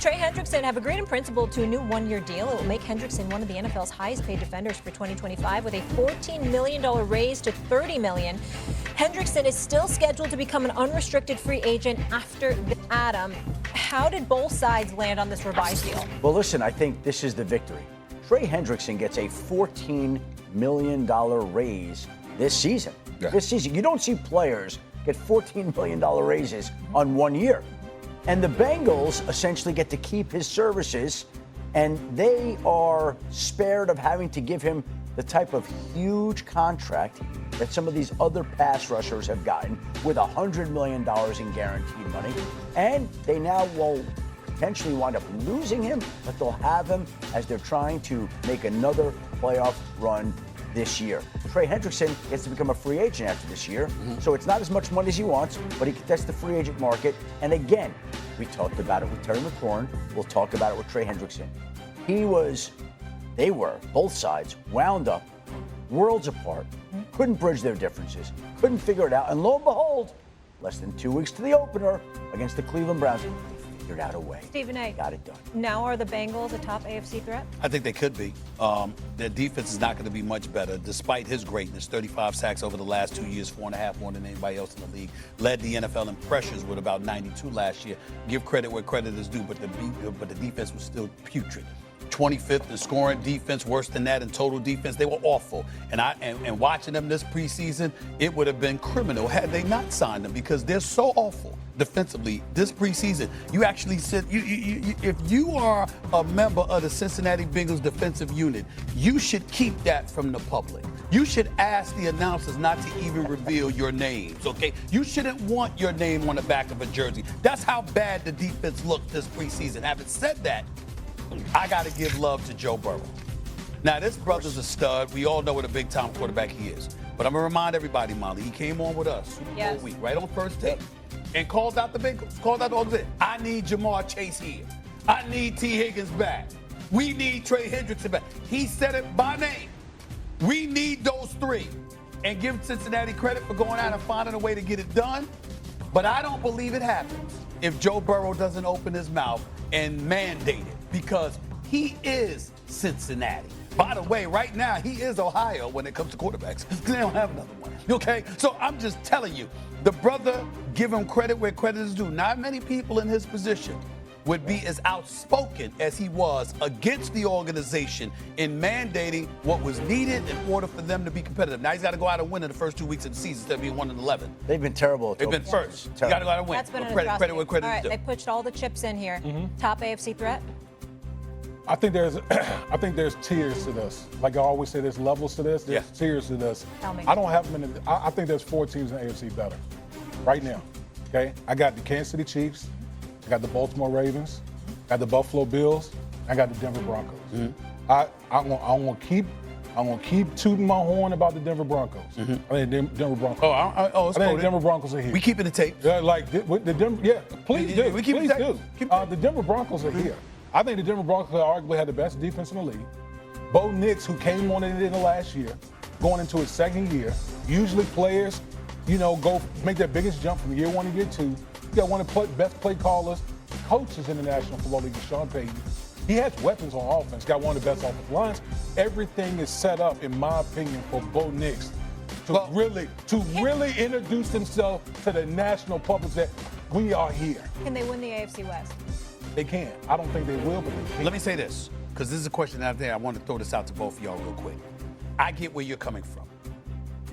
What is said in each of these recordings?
and Trey Hendrickson have agreed in principle to a new one-year deal. It will make Hendrickson one of the NFL's highest-paid defenders for 2025 with a $14 million raise to $30 million. Hendrickson is still scheduled to become an unrestricted free agent after Adam. How did both sides land on this revised deal? Well, listen, I think this is the victory. Trey Hendrickson gets a $14 million raise this season. Yeah. This season, you don't see players get $14 million raises on 1 year. And the Bengals essentially get to keep his services, and they are spared of having to give him the type of huge contract that some of these other pass rushers have gotten with $100 million in guaranteed money. And they now will potentially wind up losing him, but they'll have him as they're trying to make another playoff run this year. Trey Hendrickson gets to become a free agent after this year, so it's not as much money as he wants, but he can test the free agent market. And again, we talked about it with Terry McLaurin. We'll talk about it with Trey Hendrickson. They were, both sides, wound up, worlds apart, couldn't bridge their differences, couldn't figure it out. And lo and behold, less than 2 weeks to the opener against the Cleveland Browns, figured out a way. Stephen A. Got it done. Now are the Bengals a top AFC threat? I think they could be. Their defense is not going to be much better, despite his greatness. 35 sacks over the last 2 years, 4.5 more than anybody else in the league. Led the NFL in pressures with about 92 last year. Give credit where credit is due, but the defense was still putrid. 25th in scoring defense, worse than that in total defense. They were awful. And watching them this preseason, it would have been criminal had they not signed them, because they're so awful defensively this preseason. You actually said, if you are a member of the Cincinnati Bengals defensive unit, you should keep that from the public. You should ask the announcers not to even reveal your names, okay? You shouldn't want your name on the back of a jersey. That's how bad the defense looked this preseason. Having said that, I got to give love to Joe Burrow. Now, this brother's a stud. We all know what a big-time quarterback he is. But I'm going to remind everybody, Molly, he came on with us Super Bowl week, right on first take, and called out the Bengals, called out all of it. I need Jamar Chase here. I need T. Higgins back. We need Trey Hendrickson back. He said it by name. We need those three. And give Cincinnati credit for going out and finding a way to get it done. But I don't believe it happens if Joe Burrow doesn't open his mouth and mandate it, because he is Cincinnati. By the way, right now, he is Ohio when it comes to quarterbacks. They don't have another one, okay? So I'm just telling you, the brother, give him credit where credit is due. Not many people in his position would be as outspoken as he was against the organization in mandating what was needed in order for them to be competitive. Now he's got to go out and win in the first 2 weeks of the season instead of being 1-11. They've been terrible. They've been first. You got to go out and win. That's been an credit where credit is due. They pushed all the chips in here. Top AFC threat? I think there's tiers to this. Like I always say, there's levels to this. There's tiers to this. Tell me. I don't have them in. I think there's 4 teams in the AFC better right now. Okay, I got the Kansas City Chiefs. I got the Baltimore Ravens. I got the Buffalo Bills. I got the Denver Broncos. I'm gonna keep tooting my horn about the Denver Broncos. I think the Denver Broncos. I think the Denver Broncos are here. We keeping the tape. The Denver. Yeah, please do. We keep please the tape. do. The Denver Broncos are here. I think the Denver Broncos arguably had the best defense in the league. Bo Nix, who came on in the last year, going into his second year. Usually players, go make their biggest jump from year 1 to year 2. You got one of the best play callers, coaches in the National Football League, Sharpe. He has weapons on offense. Got one of the best offensive lines. Everything is set up, in my opinion, for Bo Nix to really introduce himself to the national public that we are here. Can they win the AFC West? They can. I don't think they will, but they can. Let me say this, because this is a question out there. I want to throw this out to both of y'all real quick. I get where you're coming from.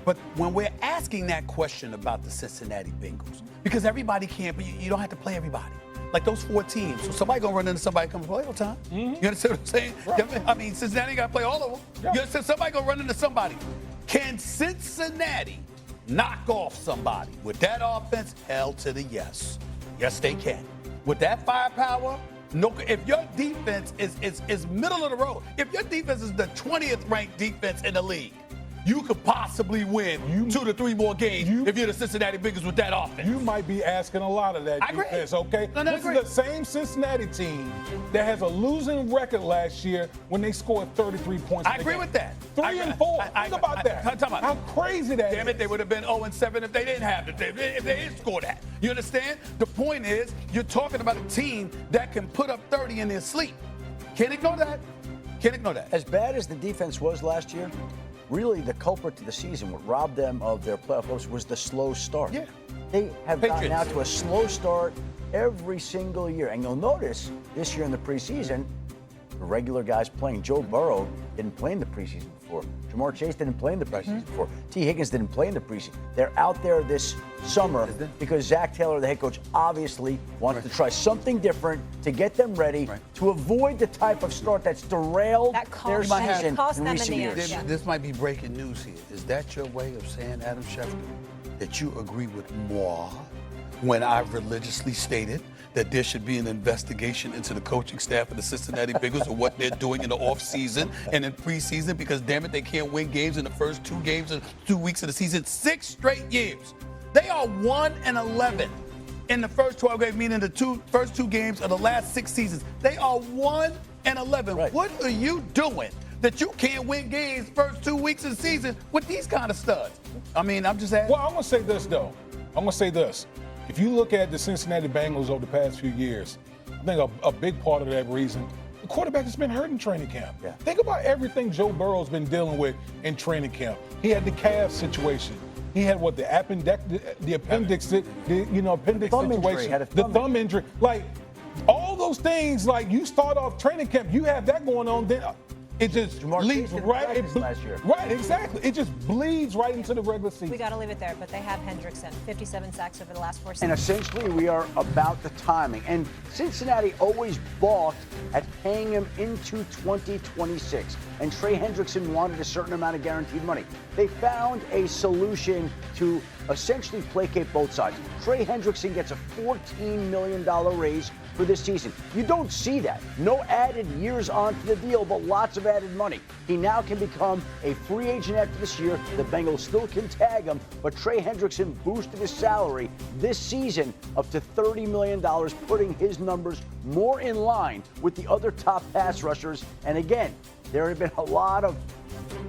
But when we're asking that question about the Cincinnati Bengals, because everybody can't, but you don't have to play everybody. Like those 4 teams. So somebody going to run into somebody come play all the time. You understand what I'm saying? Right. I mean, Cincinnati got to play all of them. Yeah. You understand? Somebody going to run into somebody. Can Cincinnati knock off somebody with that offense? Hell to the yes. Yes, they can. With that firepower, no. If your defense is middle of the road, if your defense is the 20th ranked defense in the league, you could possibly win 2 to 3 more games if you're the Cincinnati Bengals with that offense. You might be asking a lot of that defense, okay? No, this is the same Cincinnati team that has a losing record last year when they scored 33 points. I agree with that. 3 and 4. Think about that. How crazy that is. Damn it, they would have been 0-7 if they didn't have it. If they didn't score that. You understand? The point is, you're talking about a team that can put up 30 in their sleep. Can't ignore that. Can't ignore that. As bad as the defense was last year, really the culprit to the season, what robbed them of their playoff hopes, was the slow start. Yeah. They have gotten out to a slow start every single year. And you'll notice this year in the preseason, the regular guys playing. Joe Burrow didn't play in the preseason before. Jamar Chase didn't play in the preseason before. T. Higgins didn't play in the preseason. They're out there this summer because Zach Taylor, the head coach, obviously wants to try something different to get them ready to avoid the type of start that's derailed their season in recent years. This might be breaking news here. Is that your way of saying, Adam Schefter, that you agree with moi when I've religiously stated that there should be an investigation into the coaching staff of the Cincinnati Bengals and what they're doing in the offseason and in preseason, because damn it, they can't win games in the first 2 games and 2 weeks of the season 6 straight years. They are 1-11 in the first 12 games, meaning the first 2 games of the last 6 seasons. They are 1-11. Right. What are you doing that you can't win games first 2 weeks of the season with these kind of studs? I mean, I'm just asking. Well, I'm going to say this, though. I'm going to say this. If you look at the Cincinnati Bengals over the past few years, I think a big part of that reason, the quarterback has been hurt in training camp. Yeah. Think about everything Joe Burrow's been dealing with in training camp. He had the calf situation. He had the appendix situation, the thumb injury. Like, all those things, like, you start off training camp, you have that going on, then it just leads right. Last year. Right, exactly. It just bleeds right into the regular season. We got to leave it there, but they have Hendrickson, 57 sacks over the last 4 And seasons. essentially, we are about the timing. And Cincinnati always balked at paying him into 2026. And Trey Hendrickson wanted a certain amount of guaranteed money. They found a solution to essentially placate both sides. Trey Hendrickson gets a $14 million raise for this season. You don't see that. No added years onto the deal, but lots of added money. He now can become a free agent after this year. The Bengals still can tag him, but Trey Hendrickson boosted his salary this season up to $30 million, putting his numbers more in line with the other top pass rushers. And again, there have been a lot of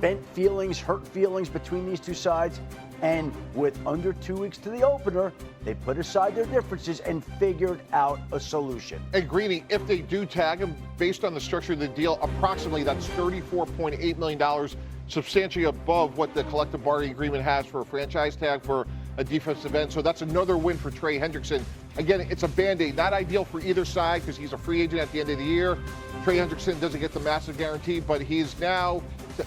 bent feelings, hurt feelings between these two sides. And with under 2 weeks to the opener, they put aside their differences and figured out a solution. And Greeny, if they do tag him, based on the structure of the deal, approximately that's $34.8 million, substantially above what the collective bargaining agreement has for a franchise tag for a defensive end. So that's another win for Trey Hendrickson. Again, it's a Band-Aid, not ideal for either side because he's a free agent at the end of the year. Trey Hendrickson doesn't get the massive guarantee, but he's now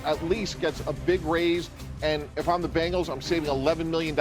at least gets a big raise. And if I'm the Bengals, I'm saving $11 million.